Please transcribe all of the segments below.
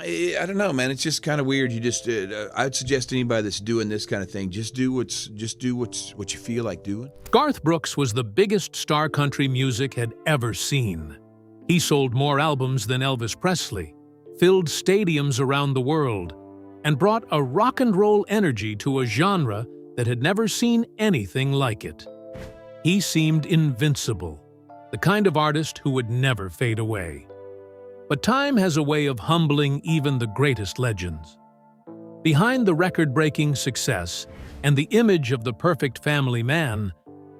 I don't know, man. It's just kind of weird. You just, I'd suggest anybody that's doing this kind of thing, just do what you feel like doing. Garth Brooks was the biggest star country music had ever seen. He sold more albums than Elvis Presley, filled stadiums around the world, and brought a rock and roll energy to a genre that had never seen anything like it. He seemed invincible, the kind of artist who would never fade away. But time has a way of humbling even the greatest legends. Behind the record-breaking success and the image of the perfect family man,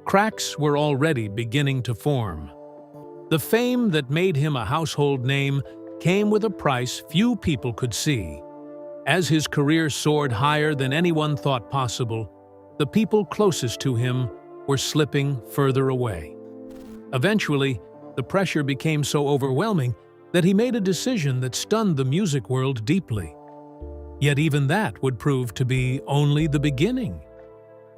cracks were already beginning to form. The fame that made him a household name came with a price few people could see. As his career soared higher than anyone thought possible, the people closest to him were slipping further away. Eventually, the pressure became so overwhelming that he made a decision that stunned the music world deeply. Yet even that would prove to be only the beginning.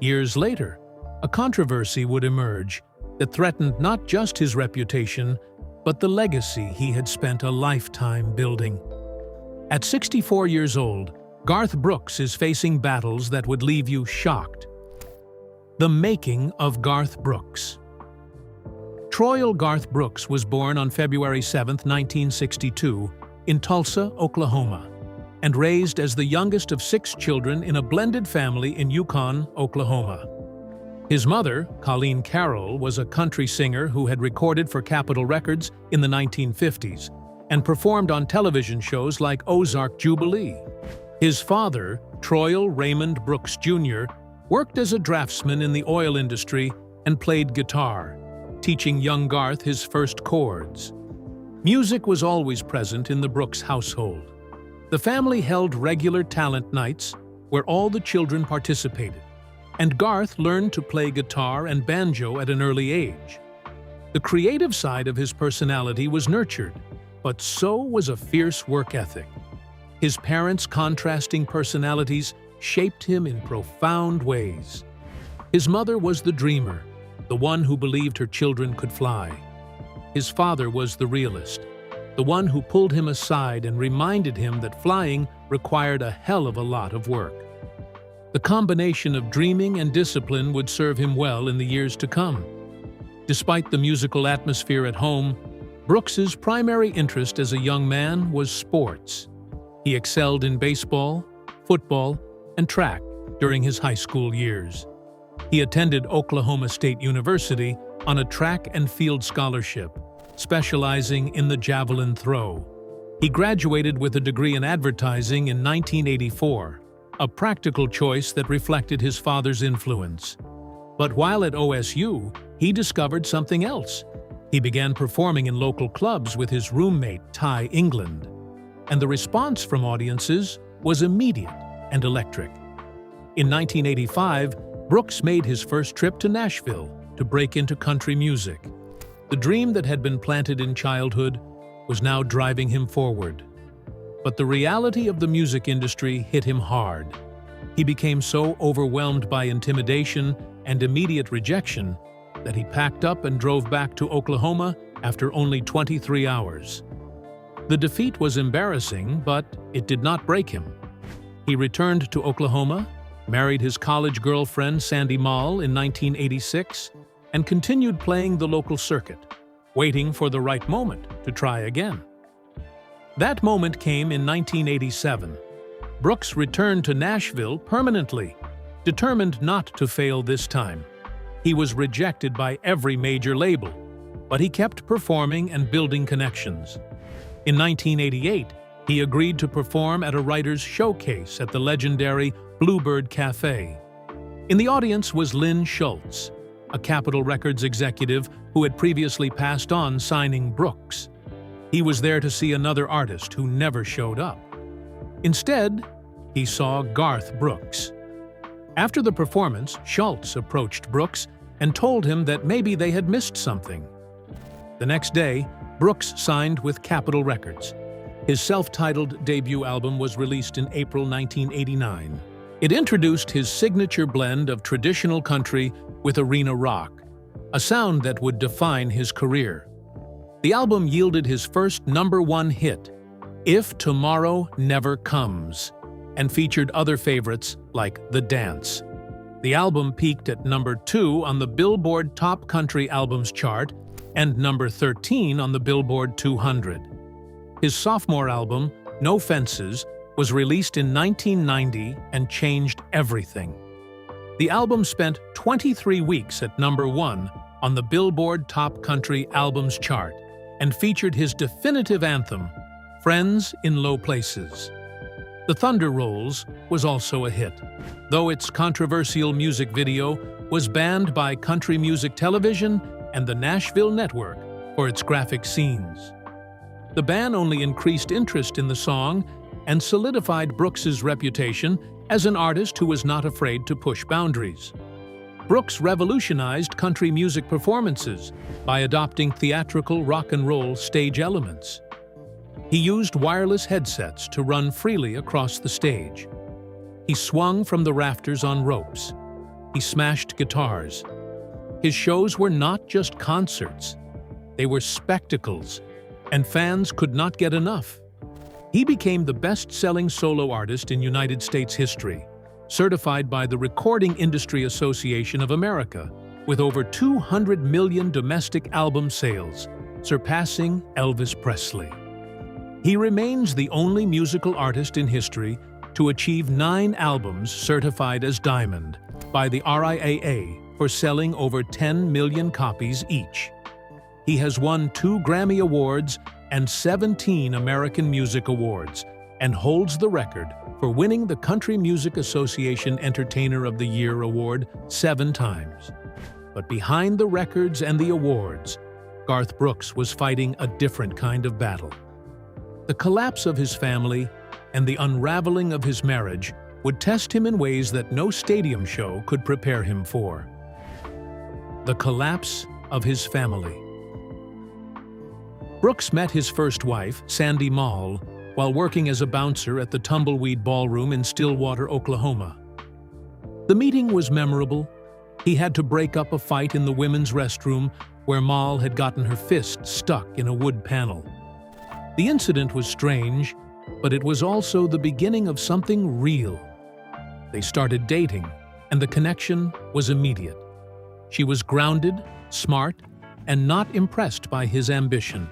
Years later, a controversy would emerge that threatened not just his reputation, but the legacy he had spent a lifetime building. At 64 years old, Garth Brooks is facing battles that would leave you shocked. The making of Garth Brooks. Troy Garth Brooks was born on February 7, 1962, in Tulsa, Oklahoma, and raised as the youngest of 6 children in a blended family in Yukon, Oklahoma. His mother, Colleen Carroll, was a country singer who had recorded for Capitol Records in the 1950s and performed on television shows like Ozark Jubilee. His father, Troy Raymond Brooks Jr., worked as a draftsman in the oil industry and played guitar, teaching young Garth his first chords. Music was always present in the Brooks household. The family held regular talent nights where all the children participated, and Garth learned to play guitar and banjo at an early age. The creative side of his personality was nurtured, but so was a fierce work ethic. His parents' contrasting personalities shaped him in profound ways. His mother was the dreamer, the one who believed her children could fly. His father was the realist, the one who pulled him aside and reminded him that flying required a hell of a lot of work. The combination of dreaming and discipline would serve him well in the years to come. Despite the musical atmosphere at home, Brooks's primary interest as a young man was sports. He excelled in baseball, football, and track during his high school years. He attended Oklahoma State University on a track and field scholarship, specializing in the javelin throw. He graduated with a degree in advertising in 1984, a practical choice that reflected his father's influence. But while at OSU, he discovered something else. He began performing in local clubs with his roommate, Ty England, and the response from audiences was immediate and electric. In 1985, Brooks made his first trip to Nashville to break into country music. The dream that had been planted in childhood was now driving him forward. But the reality of the music industry hit him hard. He became so overwhelmed by intimidation and immediate rejection that he packed up and drove back to Oklahoma after only 23 hours. The defeat was embarrassing, but it did not break him. He returned to Oklahoma, married his college girlfriend Sandy Mall in 1986, and continued playing the local circuit, waiting for the right moment to try again. That moment came in 1987. Brooks returned to Nashville permanently, determined not to fail this time. He was rejected by every major label, but he kept performing and building connections. In 1988, he agreed to perform at a writer's showcase at the legendary Bluebird Cafe. In the audience was Lynn Schultz, a Capitol Records executive who had previously passed on signing Brooks. He was there to see another artist who never showed up. Instead, he saw Garth Brooks. After the performance, Schultz approached Brooks and told him that maybe they had missed something. The next day, Brooks signed with Capitol Records. His self-titled debut album was released in April 1989. It introduced his signature blend of traditional country with arena rock, a sound that would define his career. The album yielded his first #1 hit, If Tomorrow Never Comes, and featured other favorites like The Dance. The album peaked at number 2 on the Billboard Top Country Albums chart and number 13 on the Billboard 200. His sophomore album, No Fences, was released in 1990 and changed everything. The album spent 23 weeks at number 1 on the Billboard Top Country Albums chart and featured his definitive anthem, Friends in Low Places. The Thunder Rolls was also a hit, though its controversial music video was banned by Country Music Television and the Nashville Network for its graphic scenes. The ban only increased interest in the song and solidified Brooks's reputation as an artist who was not afraid to push boundaries. Brooks revolutionized country music performances by adopting theatrical rock and roll stage elements. He used wireless headsets to run freely across the stage. He swung from the rafters on ropes. He smashed guitars. His shows were not just concerts. They were spectacles, and fans could not get enough. He became the best-selling solo artist in United States history, certified by the Recording Industry Association of America, with over 200 million domestic album sales, surpassing Elvis Presley. He remains the only musical artist in history to achieve 9 albums certified as diamond by the RIAA for selling over 10 million copies each. He has won 2 Grammy Awards and 17 American Music Awards, and holds the record for winning the Country Music Association Entertainer of the Year award 7 times. But behind the records and the awards, Garth Brooks was fighting a different kind of battle. The collapse of his family and the unraveling of his marriage would test him in ways that no stadium show could prepare him for. The collapse of his family. Brooks met his first wife, Sandy Mall, while working as a bouncer at the Tumbleweed Ballroom in Stillwater, Oklahoma. The meeting was memorable. He had to break up a fight in the women's restroom where Mall had gotten her fist stuck in a wood panel. The incident was strange, but it was also the beginning of something real. They started dating, and the connection was immediate. She was grounded, smart, and not impressed by his ambition.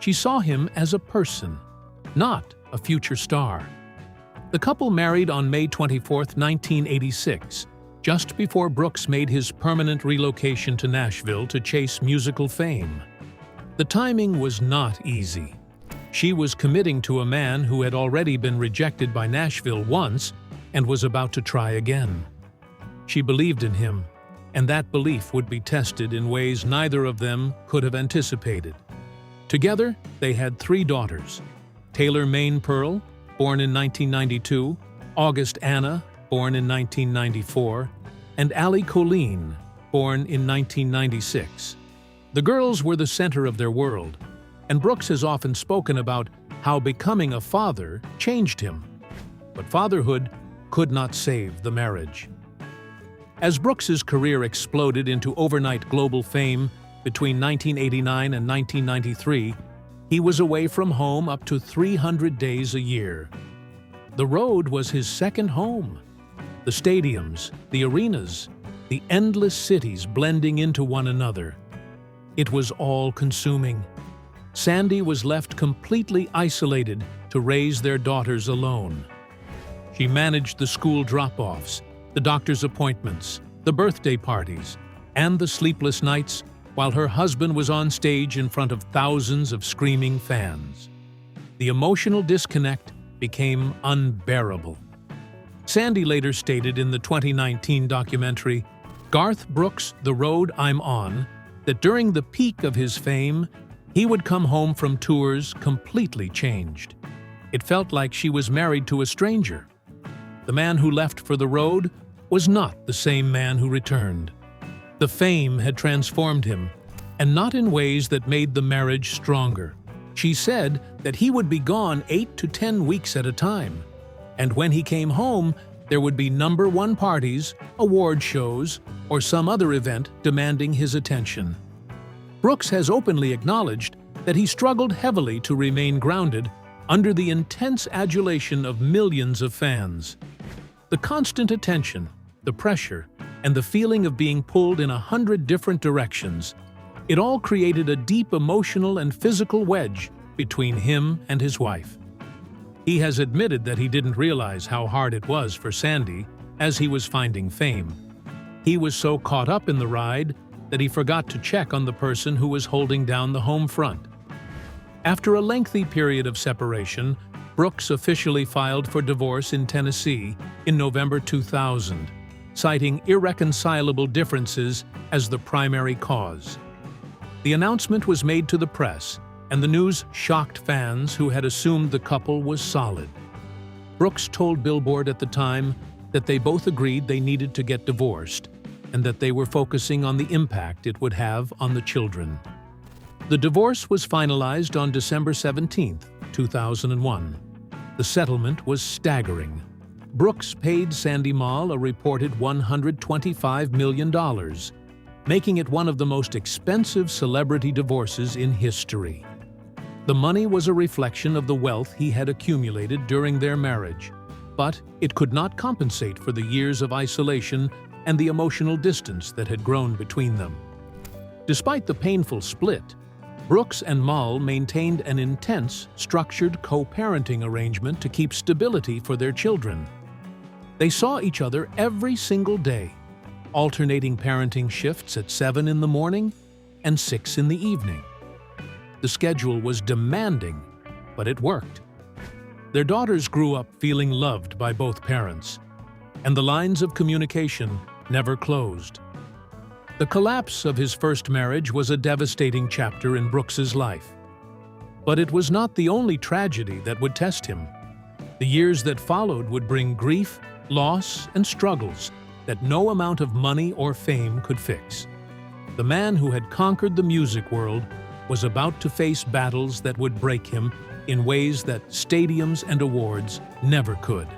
She saw him as a person, not a future star. The couple married on May 24, 1986, just before Brooks made his permanent relocation to Nashville to chase musical fame. The timing was not easy. She was committing to a man who had already been rejected by Nashville once and was about to try again. She believed in him, and that belief would be tested in ways neither of them could have anticipated. Together, they had 3 daughters: Taylor Maine Pearl, born in 1992, August Anna, born in 1994, and Allie Colleen, born in 1996. The girls were the center of their world, and Brooks has often spoken about how becoming a father changed him. But fatherhood could not save the marriage. As Brooks's career exploded into overnight global fame between 1989 and 1993, he was away from home up to 300 days a year. The road was his second home. The stadiums, the arenas, the endless cities blending into one another. It was all-consuming. Sandy was left completely isolated to raise their daughters alone. She managed the school drop-offs, the doctor's appointments, the birthday parties, and the sleepless nights while her husband was on stage in front of thousands of screaming fans. The emotional disconnect became unbearable. Sandy later stated in the 2019 documentary, Garth Brooks' The Road I'm On, that during the peak of his fame, he would come home from tours completely changed. It felt like she was married to a stranger. The man who left for the road was not the same man who returned. The fame had transformed him, and not in ways that made the marriage stronger. She said that he would be gone 8 to 10 weeks at a time, and when he came home, there would be #1 parties, award shows, or some other event demanding his attention. Brooks has openly acknowledged that he struggled heavily to remain grounded under the intense adulation of millions of fans. The constant attention, the pressure, and the feeling of being pulled in 100 different directions, it all created a deep emotional and physical wedge between him and his wife. He has admitted that he didn't realize how hard it was for Sandy as he was finding fame. He was so caught up in the ride that he forgot to check on the person who was holding down the home front. After a lengthy period of separation, Brooks officially filed for divorce in Tennessee in November 2000, citing irreconcilable differences as the primary cause. The announcement was made to the press, and the news shocked fans who had assumed the couple was solid. Brooks told Billboard at the time that they both agreed they needed to get divorced and that they were focusing on the impact it would have on the children. The divorce was finalized on December 17, 2001. The settlement was staggering. Brooks paid Sandy Moll a reported $125 million, making it one of the most expensive celebrity divorces in history. The money was a reflection of the wealth he had accumulated during their marriage, but it could not compensate for the years of isolation and the emotional distance that had grown between them. Despite the painful split, Brooks and Moll maintained an intense, structured co-parenting arrangement to keep stability for their children. They saw each other every single day, alternating parenting shifts at 7 in the morning and 6 in the evening. The schedule was demanding, but it worked. Their daughters grew up feeling loved by both parents, and the lines of communication never closed. The collapse of his first marriage was a devastating chapter in Brooks's life. But it was not the only tragedy that would test him. The years that followed would bring grief, loss, and struggles that no amount of money or fame could fix. The man who had conquered the music world was about to face battles that would break him in ways that stadiums and awards never could.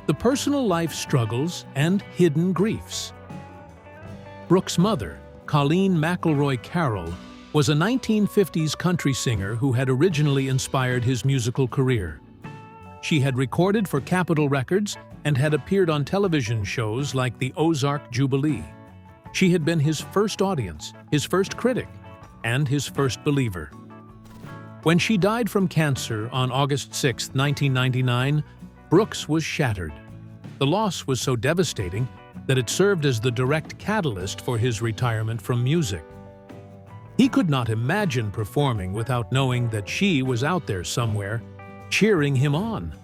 The personal life struggles and hidden griefs. Brooks' mother, Colleen McElroy Carroll, was a 1950s country singer who had originally inspired his musical career. She had recorded for Capitol Records and had appeared on television shows like the Ozark Jubilee. She had been his first audience, his first critic, and his first believer. When she died from cancer on August 6, 1999, Brooks was shattered. The loss was so devastating that it served as the direct catalyst for his retirement from music. He could not imagine performing without knowing that she was out there somewhere, cheering him on.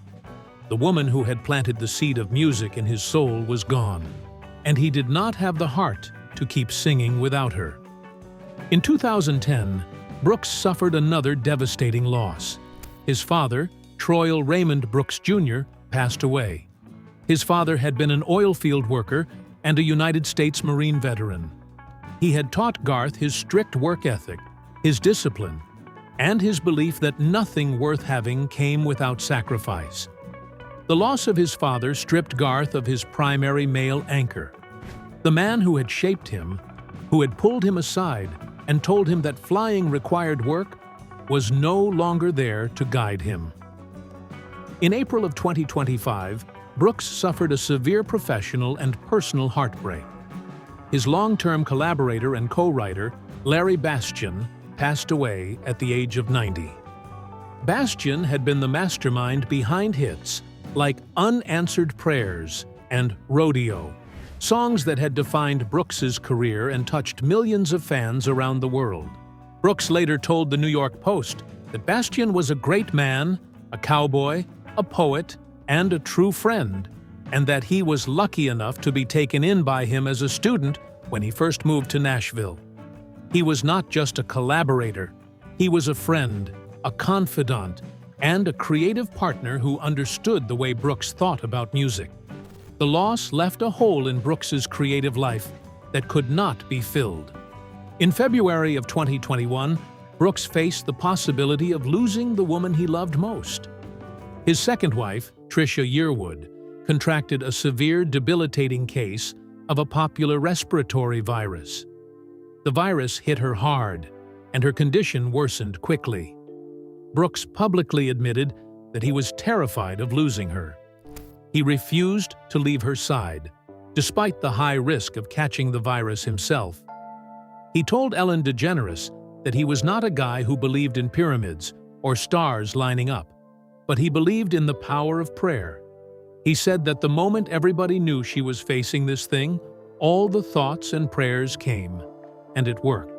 The woman who had planted the seed of music in his soul was gone, and he did not have the heart to keep singing without her. In 2010, Brooks suffered another devastating loss. His father, Troy Raymond Brooks Jr., passed away. His father had been an oil field worker and a United States Marine veteran. He had taught Garth his strict work ethic, his discipline, and his belief that nothing worth having came without sacrifice. The loss of his father stripped Garth of his primary male anchor. The man who had shaped him, who had pulled him aside and told him that flying required work, was no longer there to guide him. In April of 2025, Brooks suffered a severe professional and personal heartbreak. His long-term collaborator and co-writer, Larry Bastian, passed away at the age of 90. Bastian had been the mastermind behind hits like Unanswered Prayers and Rodeo, songs that had defined Brooks's career and touched millions of fans around the world. Brooks later told the New York Post that Bastian was a great man, a cowboy, a poet, and a true friend, and that he was lucky enough to be taken in by him as a student when he first moved to Nashville. He was not just a collaborator, he was a friend, a confidant, and a creative partner who understood the way Brooks thought about music. The loss left a hole in Brooks's creative life that could not be filled. In February of 2021, Brooks faced the possibility of losing the woman he loved most. His second wife, Trisha Yearwood, contracted a severe, debilitating case of a popular respiratory virus. The virus hit her hard, and her condition worsened quickly. Brooks publicly admitted that he was terrified of losing her. He refused to leave her side, despite the high risk of catching the virus himself. He told Ellen DeGeneres that he was not a guy who believed in pyramids or stars lining up, but he believed in the power of prayer. He said that the moment everybody knew she was facing this thing, all the thoughts and prayers came, and it worked.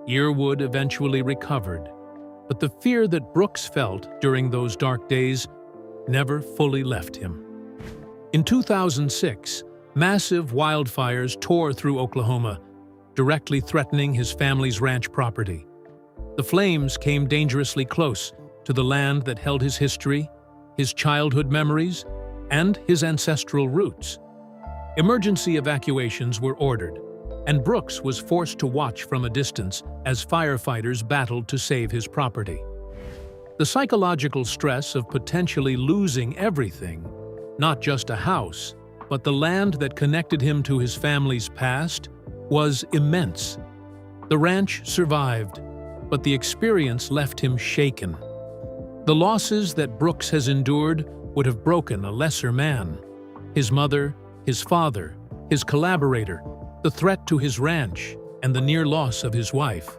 Yearwood eventually recovered, but the fear that Brooks felt during those dark days never fully left him. In 2006, massive wildfires tore through Oklahoma, directly threatening his family's ranch property. The flames came dangerously close to the land that held his history, his childhood memories, and his ancestral roots. Emergency evacuations were ordered, and Brooks was forced to watch from a distance as firefighters battled to save his property. The psychological stress of potentially losing everything, not just a house, but the land that connected him to his family's past, was immense. The ranch survived, but the experience left him shaken. The losses that Brooks has endured would have broken a lesser man. His mother, his father, his collaborator, the threat to his ranch, and the near loss of his wife.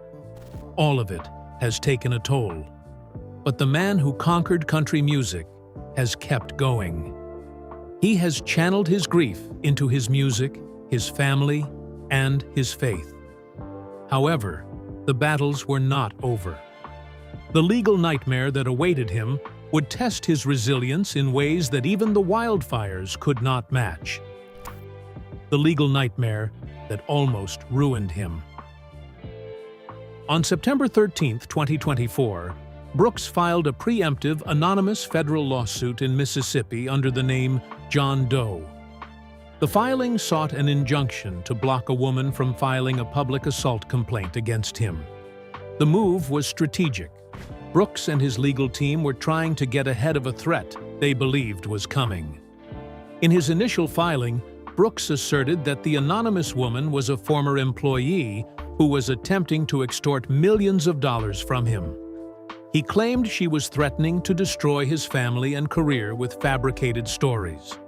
All of it has taken a toll. But the man who conquered country music has kept going. He has channeled his grief into his music, his family, and his faith. However, the battles were not over. The legal nightmare that awaited him would test his resilience in ways that even the wildfires could not match. The legal nightmare that almost ruined him. On September 13, 2024, Brooks filed a preemptive anonymous federal lawsuit in Mississippi under the name John Doe. The filing sought an injunction to block a woman from filing a public assault complaint against him. The move was strategic. Brooks and his legal team were trying to get ahead of a threat they believed was coming. In his initial filing, Brooks asserted that the anonymous woman was a former employee who was attempting to extort millions of dollars from him. He claimed she was threatening to destroy his family and career with fabricated stories.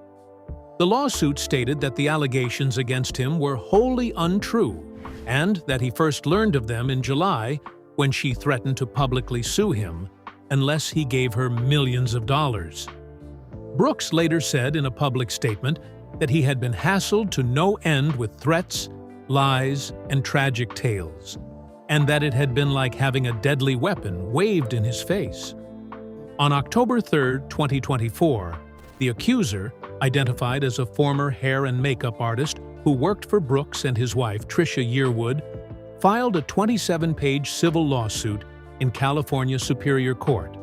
The lawsuit stated that the allegations against him were wholly untrue and that he first learned of them in July when she threatened to publicly sue him unless he gave her millions of dollars. Brooks later said in a public statement that he had been hassled to no end with threats, lies, and tragic tales, and that it had been like having a deadly weapon waved in his face. On October 3, 2024, the accuser, identified as a former hair and makeup artist who worked for Brooks and his wife Tricia Yearwood, filed a 27-page civil lawsuit in California Superior Court.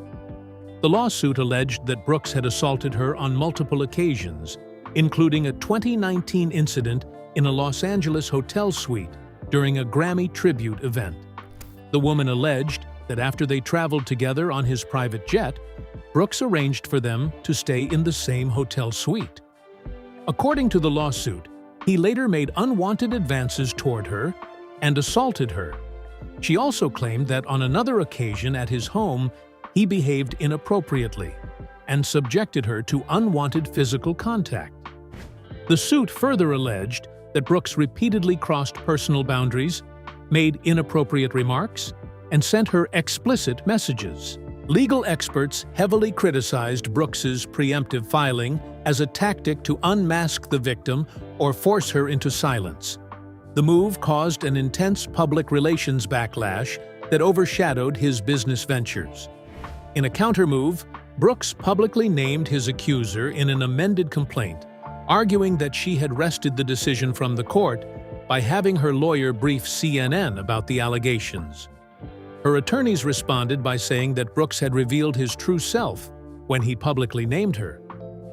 The lawsuit alleged that Brooks had assaulted her on multiple occasions, including a 2019 incident in a Los Angeles hotel suite during a Grammy tribute event. The woman alleged that after they traveled together on his private jet, Brooks arranged for them to stay in the same hotel suite. According to the lawsuit, he later made unwanted advances toward her and assaulted her. She also claimed that on another occasion at his home, he behaved inappropriately and subjected her to unwanted physical contact. The suit further alleged that Brooks repeatedly crossed personal boundaries, made inappropriate remarks, and sent her explicit messages. Legal experts heavily criticized Brooks's preemptive filing as a tactic to unmask the victim or force her into silence. The move caused an intense public relations backlash that overshadowed his business ventures. In a countermove, Brooks publicly named his accuser in an amended complaint, arguing that she had wrested the decision from the court by having her lawyer brief CNN about the allegations. Her attorneys responded by saying that Brooks had revealed his true self when he publicly named her,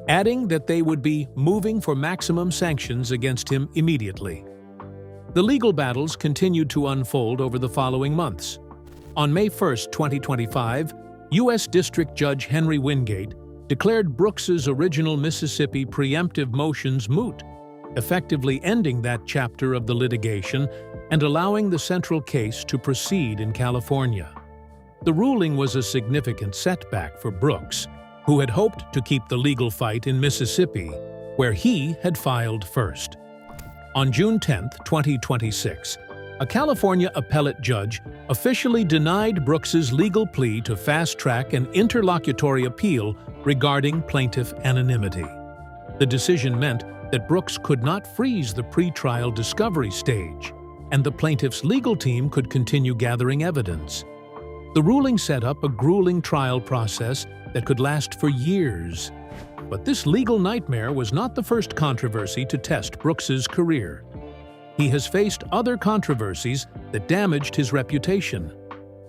adding that they would be moving for maximum sanctions against him immediately. The legal battles continued to unfold over the following months. On May 1, 2025, U.S. District Judge Henry Wingate declared Brooks's original Mississippi preemptive motions moot, effectively ending that chapter of the litigation and allowing the central case to proceed in California. The ruling was a significant setback for Brooks, who had hoped to keep the legal fight in Mississippi, where he had filed first. On June 10, 2026, a California appellate judge officially denied Brooks's legal plea to fast-track an interlocutory appeal regarding plaintiff anonymity. The decision meant that Brooks could not freeze the pretrial discovery stage, and the plaintiff's legal team could continue gathering evidence. The ruling set up a grueling trial process that could last for years. But this legal nightmare was not the first controversy to test Brooks's career. He has faced other controversies that damaged his reputation.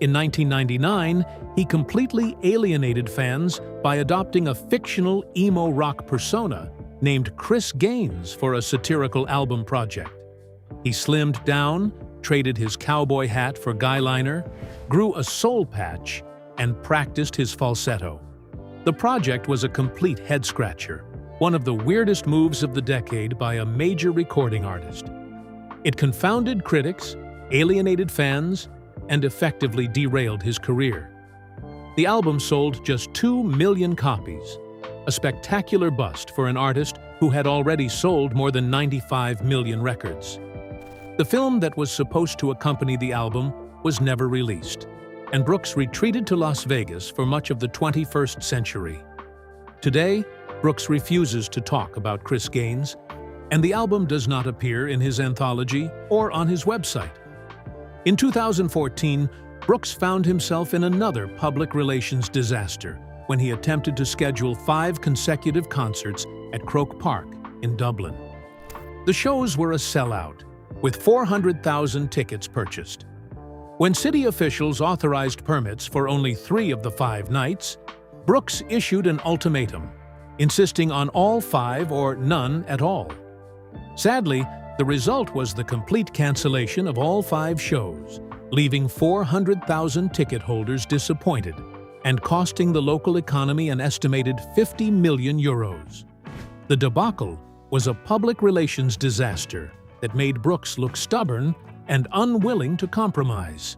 In 1999, he completely alienated fans by adopting a fictional emo rock persona named Chris Gaines for a satirical album project. He slimmed down, traded his cowboy hat for guyliner, grew a soul patch, and practiced his falsetto. The project was a complete head-scratcher, one of the weirdest moves of the decade by a major recording artist. It confounded critics, alienated fans, and effectively derailed his career. The album sold just 2 million copies, a spectacular bust for an artist who had already sold more than 95 million records. The film that was supposed to accompany the album was never released, and Brooks retreated to Las Vegas for much of the 21st century. Today, Brooks refuses to talk about Chris Gaines, and the album does not appear in his anthology or on his website. In 2014, Brooks found himself in another public relations disaster when he attempted to schedule 5 consecutive concerts at Croke Park in Dublin. The shows were a sellout, with 400,000 tickets purchased. When city officials authorized permits for only 3 of the 5 nights, Brooks issued an ultimatum, insisting on all 5 or none at all. Sadly, the result was the complete cancellation of all 5 shows, leaving 400,000 ticket holders disappointed and costing the local economy an estimated 50 million euros. The debacle was a public relations disaster that made Brooks look stubborn and unwilling to compromise.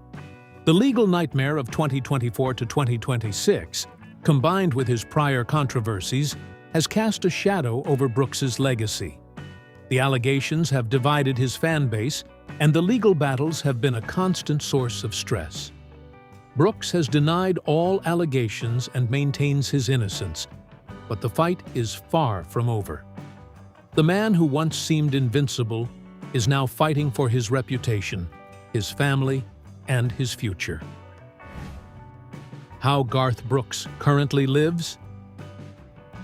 The legal nightmare of 2024 to 2026, combined with his prior controversies, has cast a shadow over Brooks's legacy. The allegations have divided his fan base, and the legal battles have been a constant source of stress. Brooks has denied all allegations and maintains his innocence, but the fight is far from over. The man who once seemed invincible is now fighting for his reputation, his family, and his future. How Garth Brooks currently lives?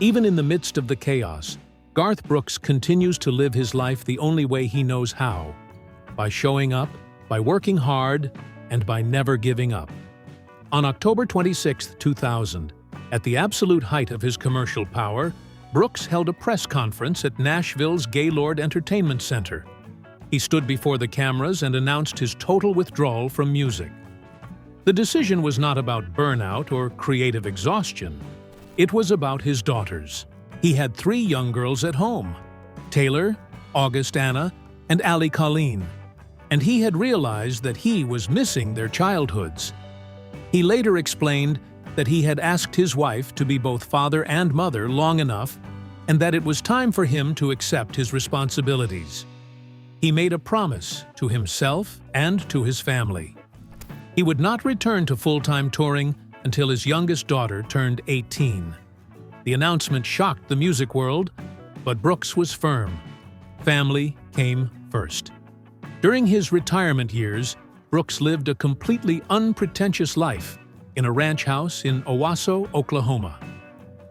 Even in the midst of the chaos, Garth Brooks continues to live his life the only way he knows how: by showing up, by working hard, and by never giving up. On October 26, 2000, at the absolute height of his commercial power, Brooks held a press conference at Nashville's Gaylord Entertainment Center. He stood before the cameras and announced his total withdrawal from music. The decision was not about burnout or creative exhaustion. It was about his daughters. He had 3 young girls at home: Taylor, August Anna, and Allie Colleen, and he had realized that he was missing their childhoods. He later explained that he had asked his wife to be both father and mother long enough, and that it was time for him to accept his responsibilities. He made a promise to himself and to his family. He would not return to full-time touring until his youngest daughter turned 18. The announcement shocked the music world, but Brooks was firm. Family came first. During his retirement years, Brooks lived a completely unpretentious life in a ranch house in Owasso, Oklahoma.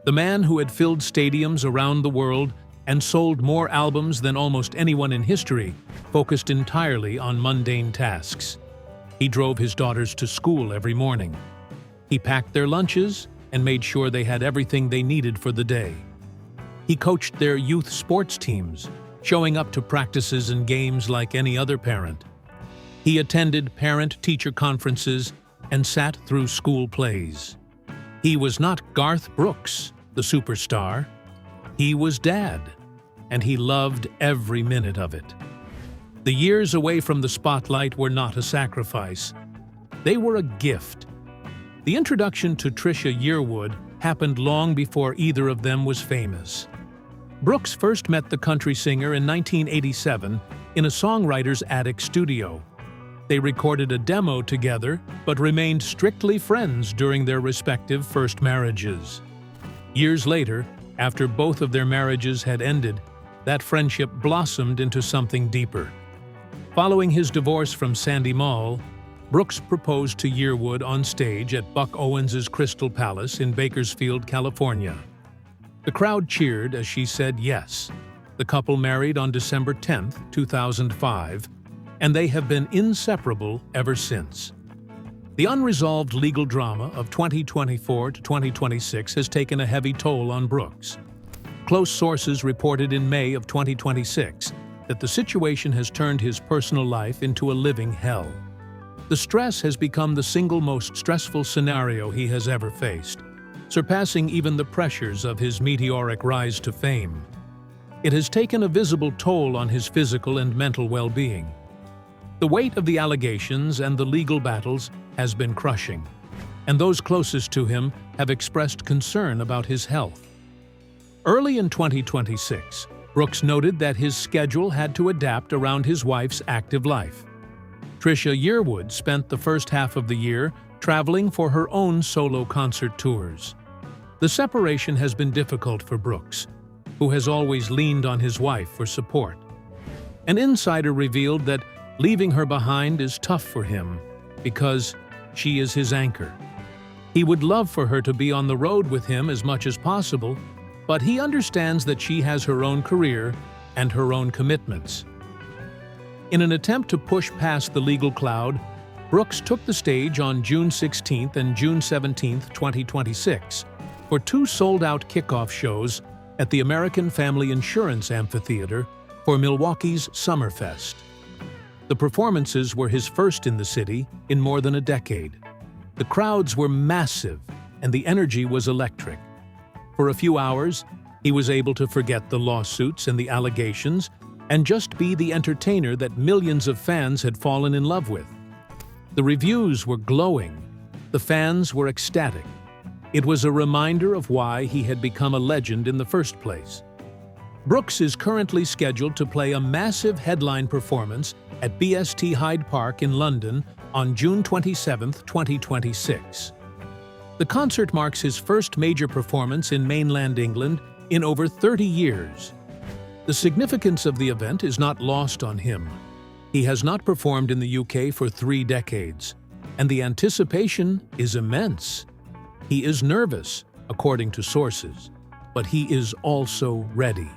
The man who had filled stadiums around the world and sold more albums than almost anyone in history focused entirely on mundane tasks. He drove his daughters to school every morning. He packed their lunches and made sure they had everything they needed for the day. He coached their youth sports teams, showing up to practices and games like any other parent. He attended parent-teacher conferences and sat through school plays. He was not Garth Brooks, the superstar. He was Dad, and he loved every minute of it. The years away from the spotlight were not a sacrifice. They were a gift. The introduction to Trisha Yearwood happened long before either of them was famous. Brooks first met the country singer in 1987 in a songwriter's attic studio. They recorded a demo together, but remained strictly friends during their respective first marriages. Years later, after both of their marriages had ended, that friendship blossomed into something deeper. Following his divorce from Sandy Mall, Brooks proposed to Yearwood on stage at Buck Owens's Crystal Palace in Bakersfield, California. The crowd cheered as she said yes. The couple married on December 10, 2005, and they have been inseparable ever since. The unresolved legal drama of 2024 to 2026 has taken a heavy toll on Brooks. Close sources reported in May of 2026 that the situation has turned his personal life into a living hell. The stress has become the single most stressful scenario he has ever faced, surpassing even the pressures of his meteoric rise to fame. It has taken a visible toll on his physical and mental well-being. The weight of the allegations and the legal battles has been crushing, and those closest to him have expressed concern about his health. Early in 2026, Brooks noted that his schedule had to adapt around his wife's active life. Trisha Yearwood spent the first half of the year traveling for her own solo concert tours. The separation has been difficult for Brooks, who has always leaned on his wife for support. An insider revealed that leaving her behind is tough for him because she is his anchor. He would love for her to be on the road with him as much as possible, but he understands that she has her own career and her own commitments. In an attempt to push past the legal cloud, Brooks took the stage on June 16 and June 17, 2026, for two sold-out kickoff shows at the American Family Insurance Amphitheater for Milwaukee's Summerfest. The performances were his first in the city in more than a decade. The crowds were massive, and the energy was electric. For a few hours, he was able to forget the lawsuits and the allegations and just be the entertainer that millions of fans had fallen in love with. The reviews were glowing. The fans were ecstatic. It was a reminder of why he had become a legend in the first place. Brooks is currently scheduled to play a massive headline performance at BST Hyde Park in London on June 27, 2026. The concert marks his first major performance in mainland England in over 30 years. The significance of the event is not lost on him. He has not performed in the UK for 3 decades, and the anticipation is immense. He is nervous, according to sources, but he is also ready.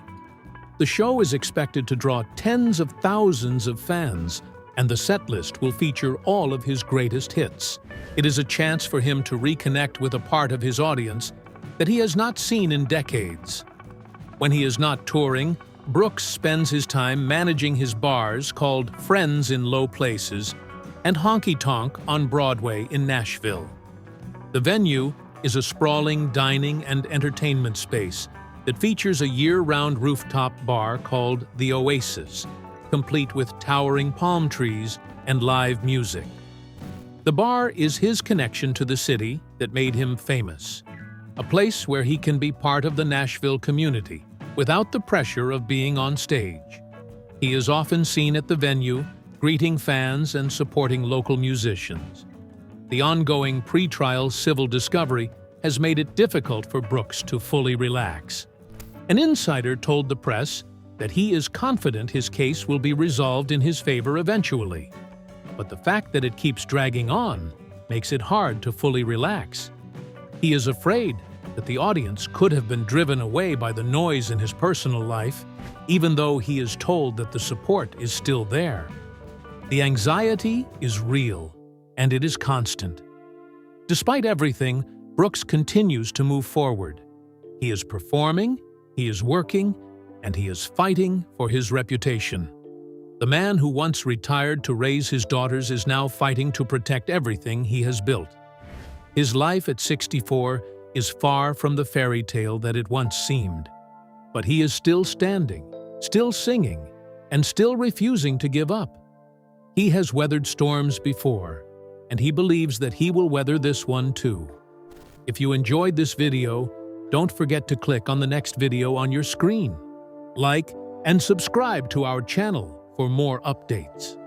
The show is expected to draw tens of thousands of fans, and the setlist will feature all of his greatest hits. It is a chance for him to reconnect with a part of his audience that he has not seen in decades. When he is not touring, Brooks spends his time managing his bars called Friends in Low Places and Honky Tonk on Broadway in Nashville. The venue is a sprawling dining and entertainment space that features a year-round rooftop bar called The Oasis, complete with towering palm trees and live music. The bar is his connection to the city that made him famous, a place where he can be part of the Nashville community without the pressure of being on stage. He is often seen at the venue, greeting fans and supporting local musicians. The ongoing pre-trial civil discovery has made it difficult for Brooks to fully relax. An insider told the press that he is confident his case will be resolved in his favor eventually. But the fact that it keeps dragging on makes it hard to fully relax. He is afraid that the audience could have been driven away by the noise in his personal life, even though he is told that the support is still there. The anxiety is real, and it is constant. Despite everything, Brooks continues to move forward. He is performing, he is working, and he is fighting for his reputation. The man who once retired to raise his daughters is now fighting to protect everything he has built. His life at 64 is far from the fairy tale that it once seemed. But he is still standing, still singing, and still refusing to give up. He has weathered storms before, and he believes that he will weather this one too. If you enjoyed this video, don't forget to click on the next video on your screen. Like and subscribe to our channel for more updates.